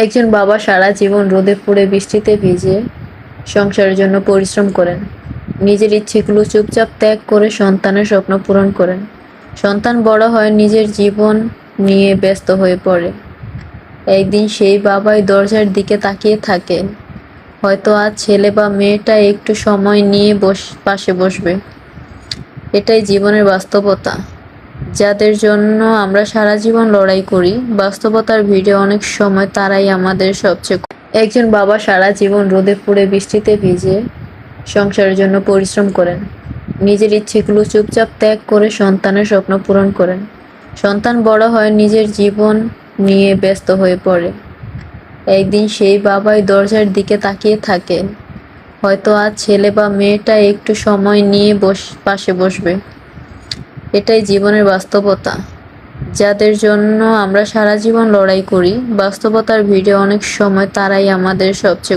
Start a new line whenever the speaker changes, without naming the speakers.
একজন বাবা সারা জীবন রোদে পুড়ে বৃষ্টিতে ভিজে সংসারের জন্য পরিশ্রম করেন। নিজের ইচ্ছেগুলো চুপচাপ ত্যাগ করে সন্তানের স্বপ্ন পূরণ করেন। সন্তান বড় হয়, নিজের জীবন নিয়ে ব্যস্ত হয়ে পড়ে। একদিন সেই বাবাই দরজার দিকে তাকিয়ে থাকেন। হয়তো আজ ছেলে বা মেয়েটা একটু সময় নিয়ে পাশে বসবে। এটাই জীবনের বাস্তবতা, যাদের জন্য আমরা সারা জীবন লড়াই করি। বাস্তবতার ভিড়ে অনেক সময় তারাই আমাদের সবচেয়ে। একজন বাবা সারা জীবন রোদে পুড়ে বৃষ্টিতে ভিজে সংসারের জন্য পরিশ্রম করেন। নিজের ইচ্ছেগুলো চুপচাপ ত্যাগ করে সন্তানের স্বপ্ন পূরণ করেন। সন্তান বড় হয়, নিজের জীবন নিয়ে ব্যস্ত হয়ে পড়ে। একদিন সেই বাবাই দরজার দিকে তাকিয়ে থাকেন। হয়তো আজ ছেলে বা মেয়েটা একটু সময় নিয়ে পাশে বসবে। এটাই জীবনের বাস্তবতা, যাদের জন্য আমরা সারা জীবন লড়াই করি। বাস্তবতার ভিড়ে অনেক সময় তারাই আমাদের সবচেয়ে